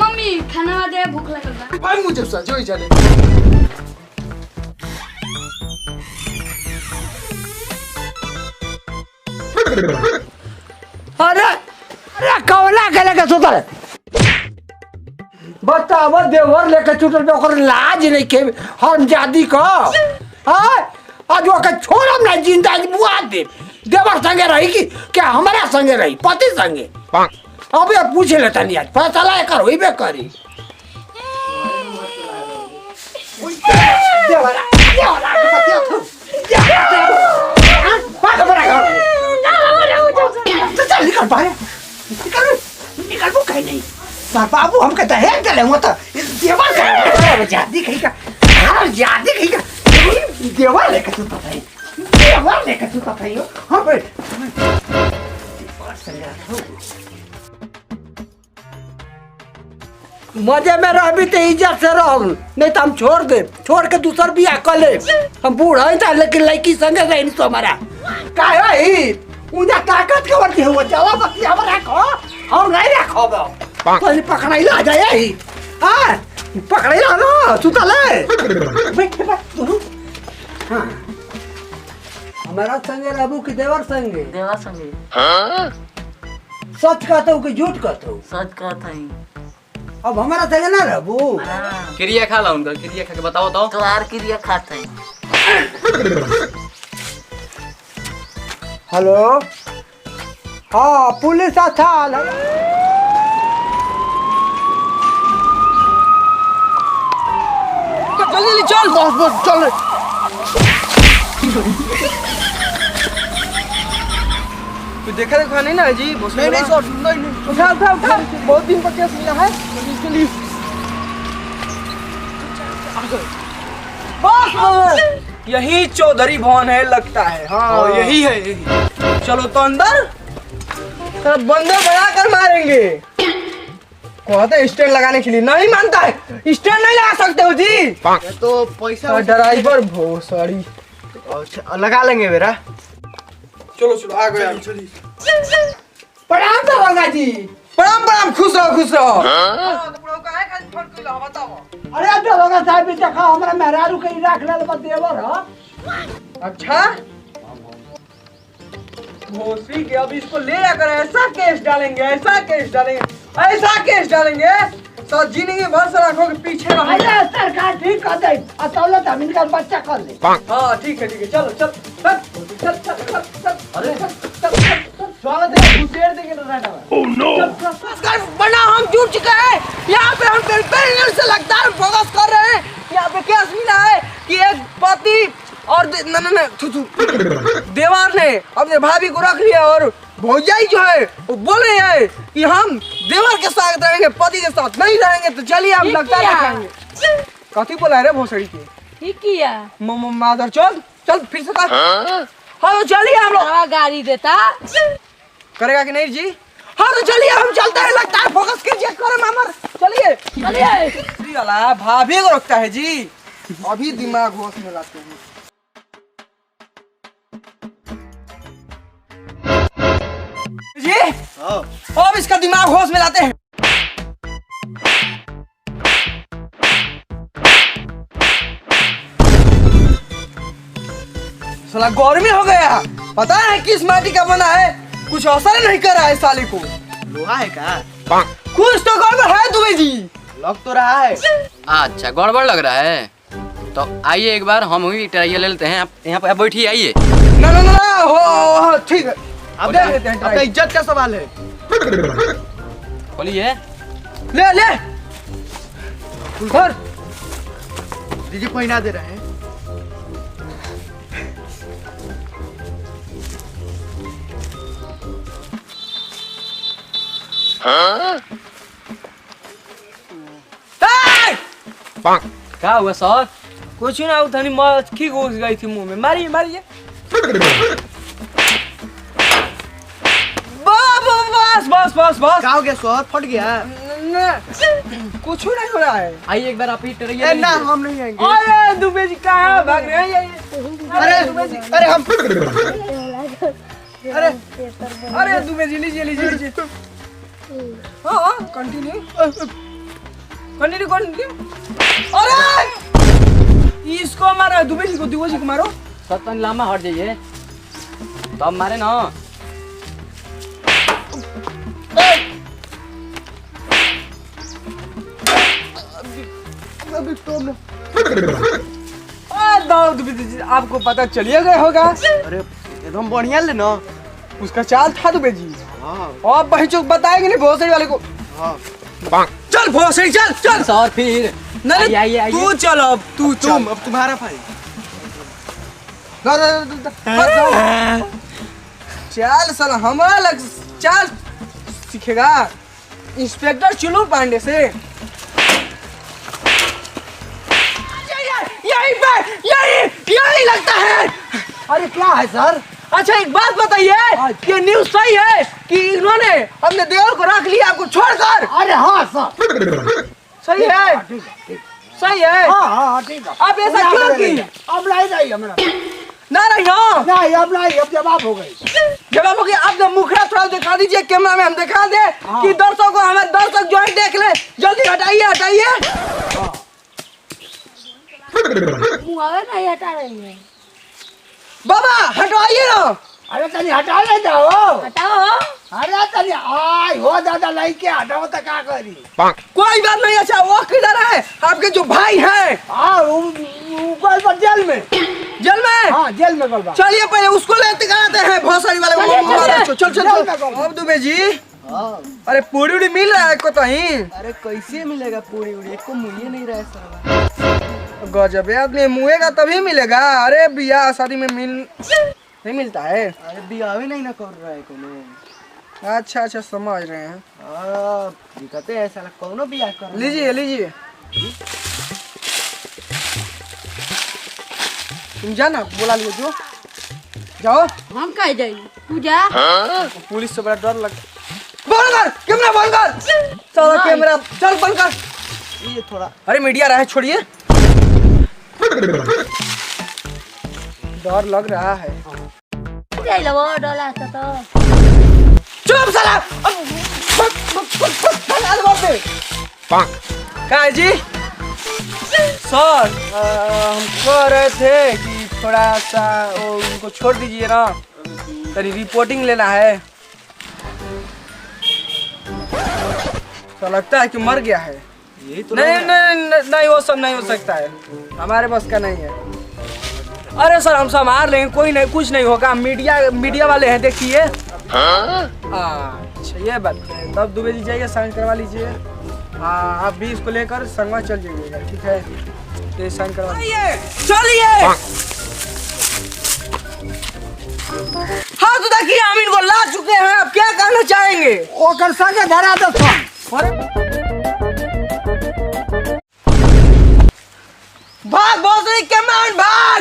Mummy खाना दे, भूख लगल बा। भाई मुझे सजो ही चले। अरे अरे कौला के लेके सुतल बताव देवर लेके सुतल पे ओकर लाज नहीं के हम जादी को हां आज ओके छोड़म ना जिंदा बुआ दे देवर संगे रही कि क्या हमारा संगे रही पति संगे अबे पूछ लेता नहीं आज पता चला कर होइबे करी देवर चल निकल बाहर निकल वो कहीं नहीं बाबू हम कहता है चले वो तो देवर का जादी कहीं का जादी कहीं का देवर लेकर तू पता है देवर लेकर तू पता है हाँ भाई मजे में रह तो इज्जत से रह नहीं तो हम छोड़ के दूसर बियाह कर ले हम बूढ़ा था लेकिन लड़की संगे रही तो हमारा का है उन्हें ताकत के वर्ती हुआ चला बस हम रखो हम नहीं रखो तो पकड़ाई ला जाए ही हाँ पकड़ाई ला ना सुतले हाँ हमारा संगे रहबू कि देवर संगे सच कहते हो कि झूठ कहते हो सच कहता है अब हमारा संगे ना रहबू क्रिया खा ला उनका क्रिया खा के बताओ तो तोहार क्रिया खाता है हेलो हाँ पुलिस अच्छा जल्दी चल बस चल तू देखा नहीं ना जी नहीं सर नहीं उठा बहुत दिन पर केस मिला है चलिए बस यही चौधरी भवन है लगता है हाँ यही है यही चलो तो अंदर बंदे बना कर मारेंगे कहते स्टैंड लगाने के लिए नहीं मानता है स्टैंड नहीं लगा सकते हो जी ये तो पैसा ड्राइवर भोसड़ी लगा लेंगे मेरा चलो चलो आ गए चलिए प्रणाम दरोगा जी प्रणाम खुश रहो अरे दरोगा साहब भी देखा हमरा मेहरारू के रख ले बस देवर ह अच्छा भोसड़ी के अब इसको ले जाकर ऐसा केस डालेंगे तो जिंदगी भर से आंखों के पीछे अरे सरकार ठीक कर दे असौलत हम इनका बच्चा कर ले हाँ ठीक है चलो चल अरे स्वागत है घुसेड़ देंगे ना बना हम जुट चुके हैं यहाँ पे हम पेरियल से लगातार फोकस कर रहे हैं यहाँ पे केस मिला है कि एक पति और देवर ने अपने भाभी को रख लिया और भौजाई जो है वो बोल रहे हैं कि हम देवर के साथ रहेंगे पति के साथ नहीं रहेंगे तो चलिए हम लगातार रखेंगे कथी बोला रे भोसड़ी के ठीक किया मादर चल फिर से कर हाँ तो चलिए हम लोग गाड़ी देता करेगा कि नहीं जी हाँ तो चलिए हम चलते हैं लगातार फोकस कीजिए करे मामर चलिए भाभी को रखता है जी अभी दिमाग होश में लाते हैं जी अब इसका दिमाग होश में लाते हैं साला गर्मी हो गया पता है किस माटी का बना है कुछ असर नहीं कर रहा है साले को लोहा है का कुछ तो गड़बड़ है तुम्हें जी लग तो रहा है अच्छा गड़बड़ लग रहा है तो आइए एक बार हम ही ट्राई ले लेते हैं यहाँ पे बैठिए आइए ना हो ठीक है अब देख लेते हैं अपना इज्जत का सवाल है खोलिए ले दीदी पहना दे रहे हैं क्या हुआ सर कुछ ना उठानी मक्खी घुस गई थी मुंह में मारिए बस क्या हो गया सर फट गया कुछ नहीं हो रहा है आइए एक बार आप ही ट्राई ए ना हम नहीं आएंगे अरे दुबे जी कहाँ भाग रहे हैं अरे हम अरे दुबे जी लीजिए हाँ कंटिन्यू कंटिन्यू कंटिन्यू। अरे इसको मारो, दुबे जी को मारो। सर तन लामा हट जाइए तब मारे ना। अभी तो ना दुबे जी आपको पता चलिए गए होगा। अरे एकदम बढ़िया ले ना। उसका चाल था दुबे जी। हाँ और बहचोक बताएंगे नहीं भोसड़ी वाले को। हाँ चल भोसड़ी चल चल। सर फिर नहीं आइए, आइए। तू चल अब तू चल। तुम अब तुम्हारा भाई चाल साला हमारा लग चाल सीखेगा इंस्पेक्टर चुलू पांडे से। यही लगता है। अरे क्या है सर? अच्छा एक बात बताइए, ये न्यूज़ सही है कि इन्होंने अपने देवर को रख लिया आपको छोड़कर? अरे हाँ सर, सही है, सही है। हाँ ठीक है। आप ऐसा क्यों की? अब नहीं रही हमारा। नहीं नहीं अब नहीं, अब जवाब हो गई। जवाब हो गया। आप मुखड़ा थोड़ा दिखा दीजिए कैमरा में, हम दिखा दे कि दर्शकों को, हमारे दर्शक जो है देख ले। जल्दी हटाइए हटाइए। मुआवे नहीं हटा रही है। बाबा हटवाइए ना। अरे तनी हटा ले जाओ। हटाओ। अरे तनी आई हो दादा लाई के हटाओ तो क्या करी? कोई बात नहीं। अच्छा वो किधर है? आपके जो भाई हैं? हाँ ऊपर पर जेल में। जेल में? हाँ जेल में गलबा। चलिए पहले उसको लेते कराते हैं भोसड़ी वाले को। चल चल जेल में चल। गलबा। अब दुबे जी, हाँ अरे पूरी उड़ी मिल रहा है को कहीं? अरे कैसे मिलेगा पूरी उड़ी? एक को मुझे नहीं रहा है गजब है, आपने मुएगा तभी मिलेगा। अरे बियाह शादी में नहीं मिलता है। अरे बियावे नहीं ना कर रहा है कोनो। अच्छा अच्छा समझ रहे हैं। हाँ दिक्कत है ऐसा कौनो बियाह कर। लीजिए लीजिए। तुम जाना बोला लियो जो जाओ। हम कह जाई, तू जा। पुलिस से बड़ा डर लग। बंद कर कैमरा, बंद कर। चलो कैमरा चल बंद कर। ये थोड़ा अरे मीडिया रहा है, छोड़िए। डर लग रहा है। जाई लो डोला तो। चुप साला। क्या है जी? सर हम कह रहे थे कि थोड़ा सा वो उनको छोड़ दीजिए ना, तेरी रिपोर्टिंग लेना है। तो लगता है कि मर गया है। यही तो नहीं नहीं नहीं वो सब नहीं हो सकता है, हमारे बस का नहीं है। अरे सर हम संभाल लेंगे, कोई नहीं, कुछ नहीं होगा। मीडिया वाले हैं देखिए। अच्छा ये बात है। तब दुबे जी जाइए साइन करवा लीजिए। हाँ आप भी इसको लेकर संगवा चल जाइएगा, ठीक है? ये साइन करवा चलिए। हाँ तो देखिए हम इनको ला चुके हैं, अब क्या करना चाहेंगे? ओकर संगे धरा दो फोन। भाग बहुत कैमरा भाग।